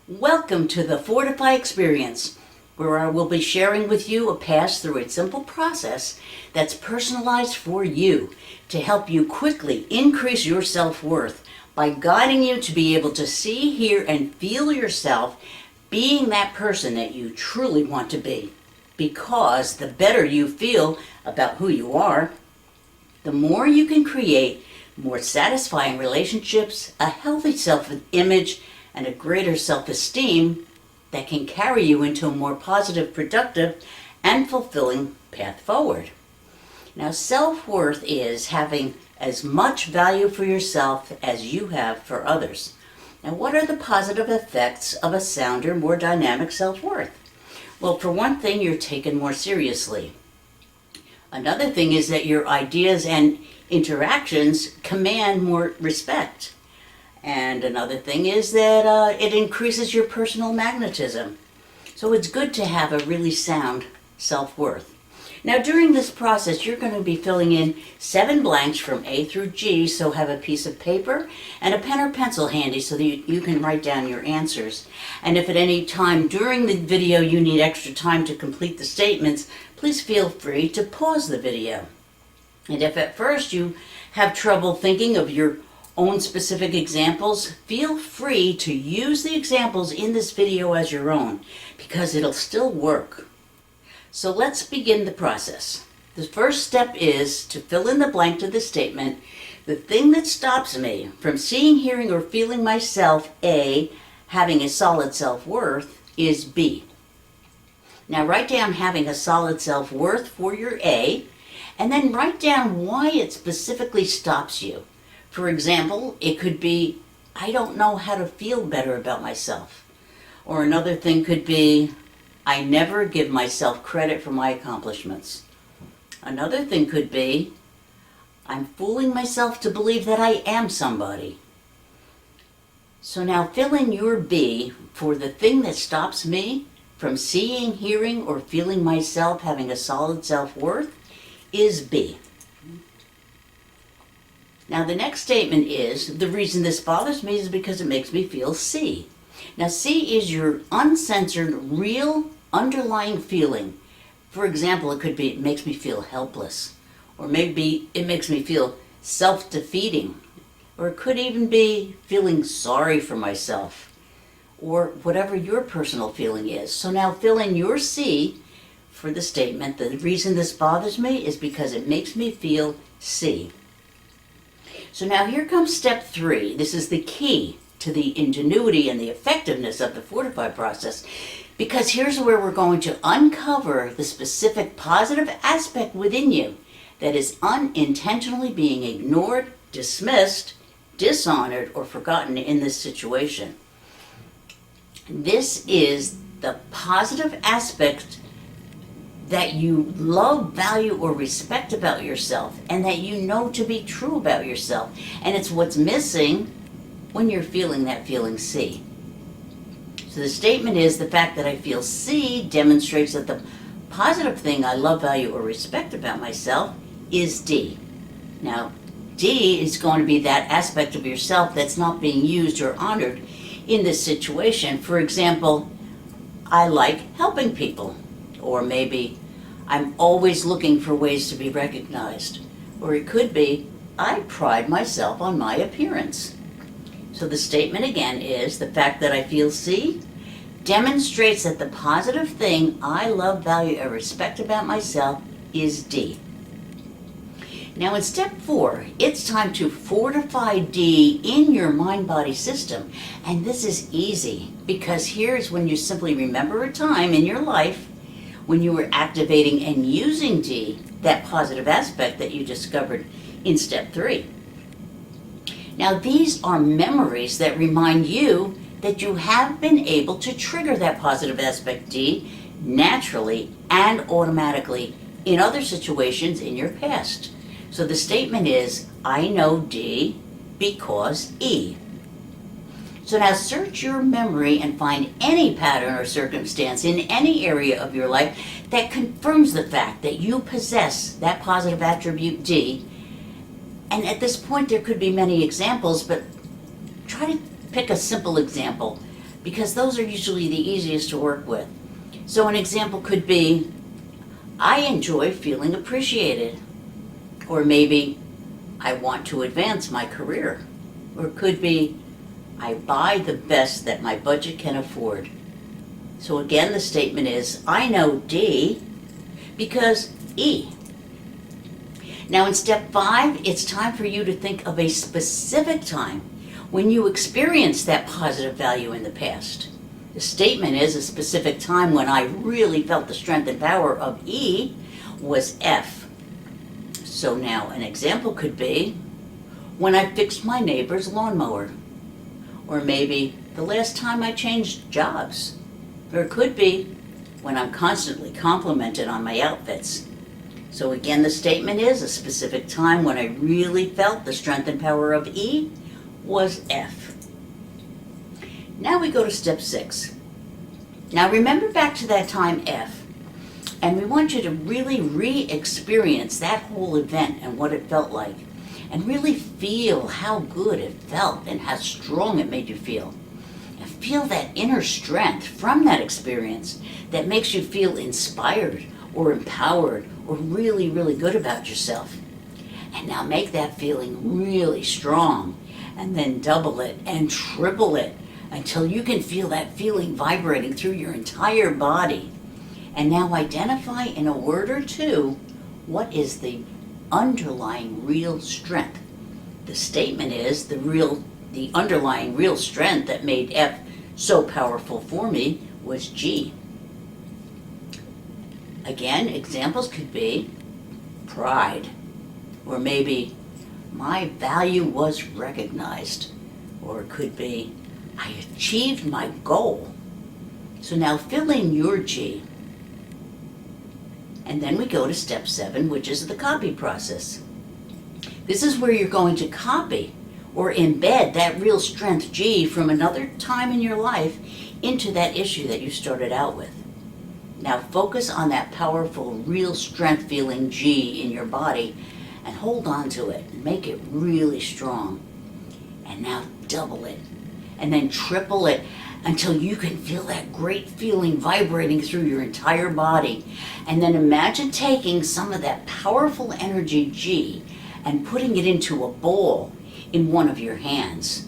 Welcome to the Fortify experience, where I will be sharing with you a pass through a simple process that's personalized for you to help you quickly increase your self-worth by guiding you to be able to see, hear, and feel yourself being that person that you truly want to be. Because the better you feel about who you are, the more you can create more satisfying relationships, a healthy self-image, and a greater self-esteem that can carry you into a more positive, productive, and fulfilling path forward. Now, self-worth is having as much value for yourself as you have for others. Now, what are the positive effects of a sounder, more dynamic self-worth? Well, for one thing, you're taken more seriously. Another thing is that your ideas and interactions command more respect. And another thing is that it increases your personal magnetism. So it's good to have a really sound self-worth. Now, during this process, you're going to be filling in 7 blanks from A through G, so have a piece of paper and a pen or pencil handy so that you can write down your answers. And if at any time during the video you need extra time to complete the statements, please feel free to pause the video. And if at first you have trouble thinking of your own specific examples, feel free to use the examples in this video as your own, because it'll still work. So let's begin the process. The first step is to fill in the blank to the statement, the thing that stops me from seeing, hearing, or feeling myself, A, having a solid self-worth, is B. Now write down having a solid self-worth for your A, and then write down why it specifically stops you. For example, it could be, I don't know how to feel better about myself. Or another thing could be, I never give myself credit for my accomplishments. Another thing could be, I'm fooling myself to believe that I am somebody. So now fill in your B for the thing that stops me from seeing, hearing, or feeling myself having a solid self-worth is B. Now the next statement is, the reason this bothers me is because it makes me feel C. Now C is your uncensored, real, underlying feeling. For example, it could be, it makes me feel helpless. Or maybe it makes me feel self-defeating. Or it could even be feeling sorry for myself. Or whatever your personal feeling is. So now fill in your C for the statement, the reason this bothers me is because it makes me feel C. So now here comes step 3. This is the key to the ingenuity and the effectiveness of the Fortify process, because here's where we're going to uncover the specific positive aspect within you that is unintentionally being ignored, dismissed, dishonored, or forgotten in this situation. This is the positive aspect that you love, value, or respect about yourself, and that you know to be true about yourself. And it's what's missing when you're feeling that feeling C. So the statement is, the fact that I feel C demonstrates that the positive thing I love, value, or respect about myself is D. Now, D is going to be that aspect of yourself that's not being used or honored in this situation. For example, I like helping people. Or maybe, I'm always looking for ways to be recognized. Or it could be, I pride myself on my appearance. So the statement again is, the fact that I feel C demonstrates that the positive thing I love, value, and respect about myself is D. Now in step 4, it's time to fortify D in your mind-body system. And this is easy, because here's when you simply remember a time in your life when you were activating and using D, that positive aspect that you discovered in step 3. Now these are memories that remind you that you have been able to trigger that positive aspect D naturally and automatically in other situations in your past. So the statement is, I know D because E. So now search your memory and find any pattern or circumstance in any area of your life that confirms the fact that you possess that positive attribute D. And at this point there could be many examples, but try to pick a simple example, because those are usually the easiest to work with. So an example could be, I enjoy feeling appreciated. Or maybe, I want to advance my career. Or it could be, I buy the best that my budget can afford. So again, the statement is, I know D because E. Now in step 5, it's time for you to think of a specific time when you experienced that positive value in the past. The statement is, a specific time when I really felt the strength and power of E was F. So now an example could be, when I fixed my neighbor's lawnmower. Or maybe the last time I changed jobs. Or it could be when I'm constantly complimented on my outfits. So again, the statement is, a specific time when I really felt the strength and power of E was F. Now we go to step 6. Now remember back to that time F, and we want you to really re-experience that whole event and what it felt like, and really feel how good it felt and how strong it made you feel. And feel that inner strength from that experience that makes you feel inspired or empowered or really, really good about yourself. And now make that feeling really strong, and then double it and triple it until you can feel that feeling vibrating through your entire body. And now identify in a word or two, what is the underlying real strength? The statement is, the underlying real strength that made F so powerful for me was G. Again, examples could be pride, or maybe my value was recognized, or it could be I achieved my goal. So now fill in your G. And then we go to step 7, which is the copy process. This is where you're going to copy or embed that real strength G from another time in your life into that issue that you started out with. Now focus on that powerful, real strength feeling G in your body and hold on to it and make it really strong. And now double it and then triple it until you can feel that great feeling vibrating through your entire body. And then imagine taking some of that powerful energy G and putting it into a bowl in one of your hands.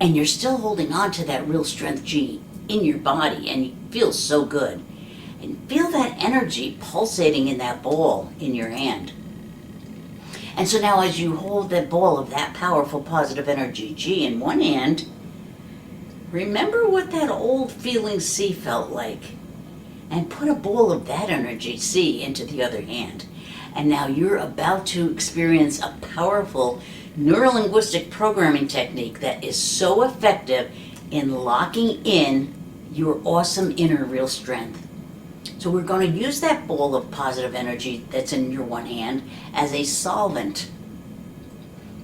And you're still holding on to that real strength G in your body, and you feel so good. And feel that energy pulsating in that ball in your hand. And so now as you hold that ball of that powerful positive energy G in one hand, remember what that old feeling C felt like, and put a ball of that energy C into the other hand. And now you're about to experience a powerful neurolinguistic programming technique that is so effective in locking in your awesome inner real strength. So we're going to use that ball of positive energy that's in your one hand as a solvent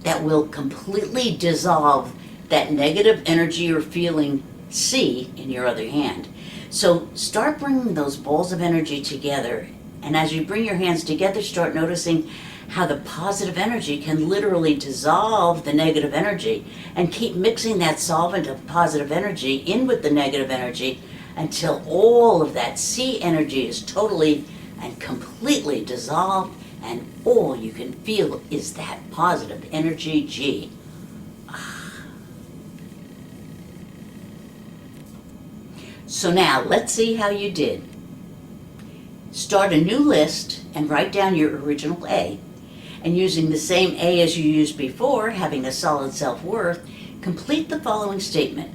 that will completely dissolve that negative energy or feeling C in your other hand. So start bringing those balls of energy together, and as you bring your hands together, start noticing how the positive energy can literally dissolve the negative energy, and keep mixing that solvent of positive energy in with the negative energy until all of that C energy is totally and completely dissolved, and all you can feel is that positive energy G. So now let's see how you did. Start a new list and write down your original A. And using the same A as you used before, having a solid self-worth, complete the following statement.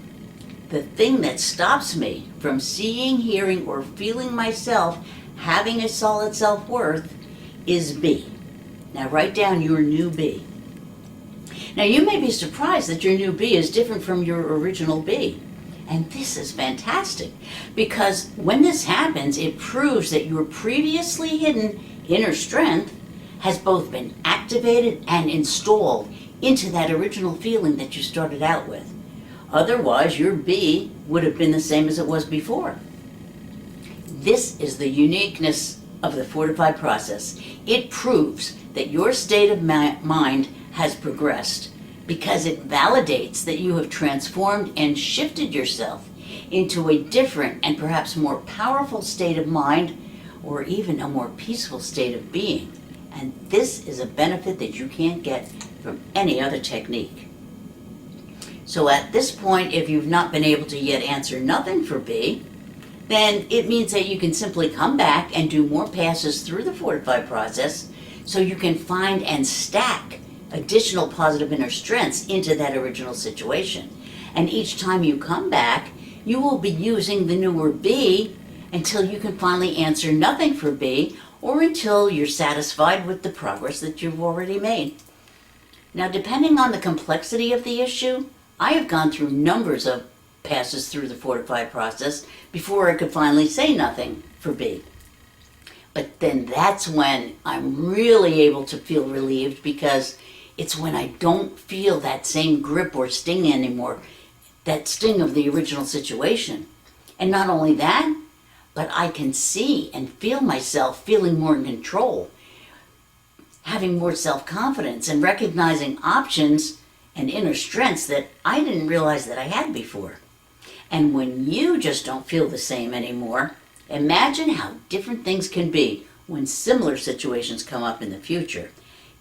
The thing that stops me from seeing, hearing, or feeling myself having a solid self-worth is B. Now write down your new B. Now you may be surprised that your new B is different from your original B. And this is fantastic, because when this happens, it proves that your previously hidden inner strength has both been activated and installed into that original feeling that you started out with. Otherwise, your B would have been the same as it was before. This is the uniqueness of the Fortify process. It proves that your state of mind has progressed because it validates that you have transformed and shifted yourself into a different and perhaps more powerful state of mind, or even a more peaceful state of being. And this is a benefit that you can't get from any other technique. So at this point, if you've not been able to yet answer nothing for B, then it means that you can simply come back and do more passes through the Fortify process so you can find and stack additional positive inner strengths into that original situation. And each time you come back, you will be using the newer B until you can finally answer nothing for B, or until you're satisfied with the progress that you've already made. Now, depending on the complexity of the issue, I have gone through numbers of passes through the Fortify process before I could finally say nothing for B. But then that's when I'm really able to feel relieved, because it's when I don't feel that same grip or sting anymore, that sting of the original situation. And not only that, but I can see and feel myself feeling more in control, having more self-confidence, and recognizing options and inner strengths that I didn't realize that I had before. And when you just don't feel the same anymore, imagine how different things can be when similar situations come up in the future.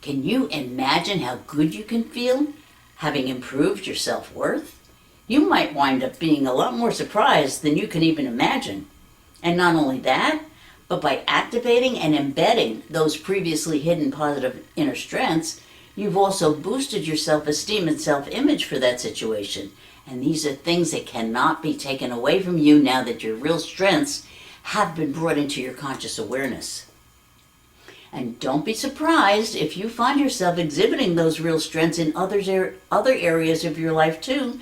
Can you imagine how good you can feel, having improved your self-worth? You might wind up being a lot more surprised than you can even imagine. And not only that, but by activating and embedding those previously hidden positive inner strengths, you've also boosted your self-esteem and self-image for that situation. And these are things that cannot be taken away from you now that your real strengths have been brought into your conscious awareness. And don't be surprised if you find yourself exhibiting those real strengths in other areas of your life too,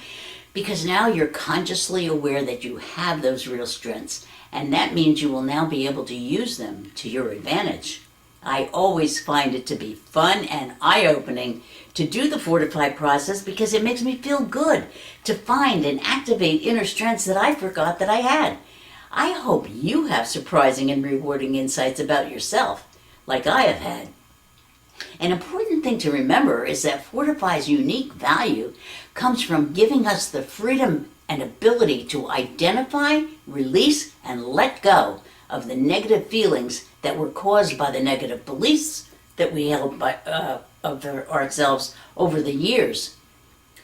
because now you're consciously aware that you have those real strengths, and that means you will now be able to use them to your advantage. I always find it to be fun and eye-opening to do the Fortify process, because it makes me feel good to find and activate inner strengths that I forgot that I had. I hope you have surprising and rewarding insights about yourself, like I have had. An important thing to remember is that Fortify's unique value comes from giving us the freedom and ability to identify, release, and let go of the negative feelings that were caused by the negative beliefs that we held of ourselves over the years.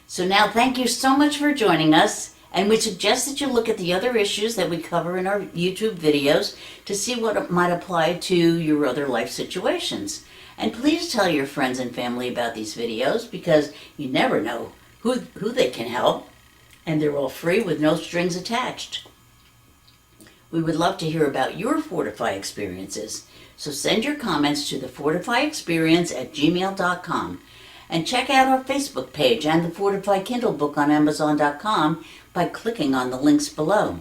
So now, thank you so much for joining us, and we suggest that you look at the other issues that we cover in our YouTube videos to see what might apply to your other life situations. And please tell your friends and family about these videos, because you never know who they can help, and they're all free with no strings attached. We would love to hear about your Fortify experiences, so send your comments to thefortifyexperience@gmail.com, and check out our Facebook page and the Fortify Kindle book on Amazon.com by clicking on the links below.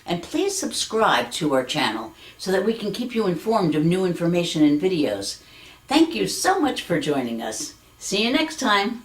And please subscribe to our channel so that we can keep you informed of new information and videos. Thank you so much for joining us. See you next time.